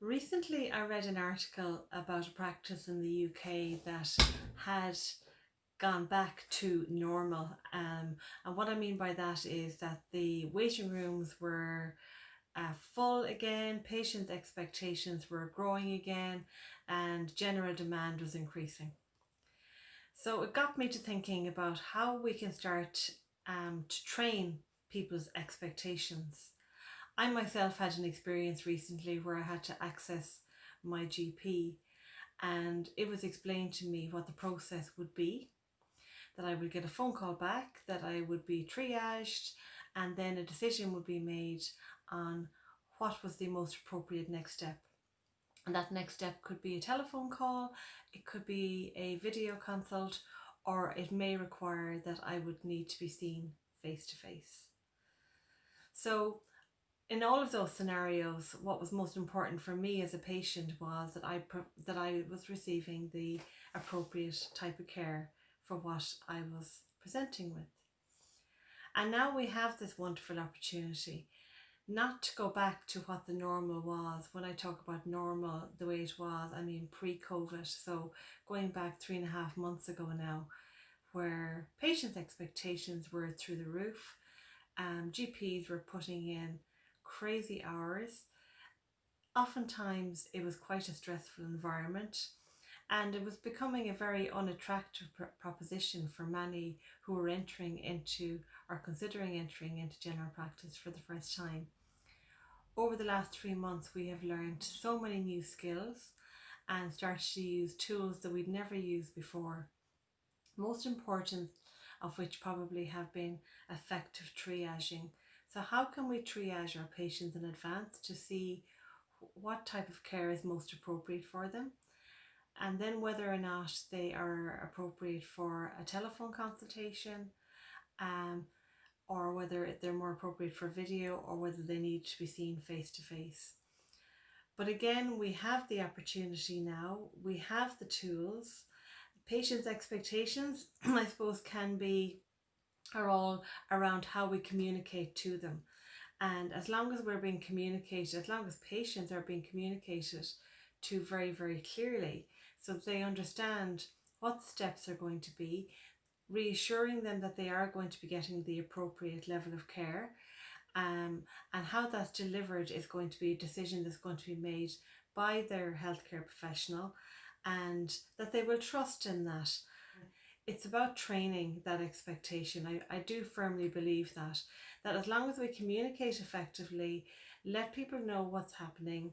Recently, I read an article about a practice in the UK that had gone back to normal. And what I mean by that is that the waiting rooms were full again, patient expectations were growing again, and general demand was increasing. So it got me to thinking about how we can start to train people's expectations. I myself had an experience recently where I had to access my GP, and it was explained to me what the process would be, that I would get a phone call back, that I would be triaged, and then a decision would be made on what was the most appropriate next step. And that next step could be a telephone call, it could be a video consult, or it may require that I would need to be seen face to face. So in all of those scenarios, what was most important for me as a patient was that I was receiving the appropriate type of care for what I was presenting with. And now we have this wonderful opportunity not to go back to what the normal was. When I talk about normal, the way it was, I mean pre-COVID. So going back 3.5 months ago now, where patients' expectations were through the roof. GPs were putting in crazy hours. Oftentimes, it was quite a stressful environment, and it was becoming a very unattractive proposition for many who were entering into or considering entering into general practice for the first time. Over the last 3 months, we have learned so many new skills and started to use tools that we'd never used before. Most important of which probably have been effective triaging. So, how can we triage our patients in advance to see what type of care is most appropriate for them, and then whether or not they are appropriate for a telephone consultation, um, or whether they're more appropriate for video, or whether they need to be seen face to face. But again, we have the opportunity now, we have the tools. Patients' expectations, I suppose, are all around how we communicate to them. And as long as we're being communicated, as long as patients are being communicated to very, very clearly, so that they understand what the steps are going to be, reassuring them that they are going to be getting the appropriate level of care, and how that's delivered is going to be a decision that's going to be made by their healthcare professional, and that they will trust in that. It's about training that expectation. I do firmly believe that as long as we communicate effectively, let people know what's happening,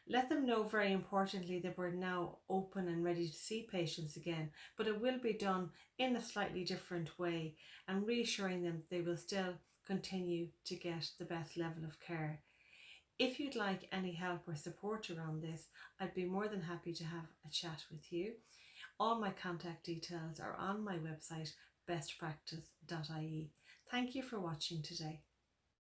let them know, very importantly, that we're now open and ready to see patients again, but it will be done in a slightly different way, and reassuring them they will still continue to get the best level of care. If you'd like any help or support around this, I'd be more than happy to have a chat with you. All my contact details are on my website, bestpractice.ie. Thank you for watching today.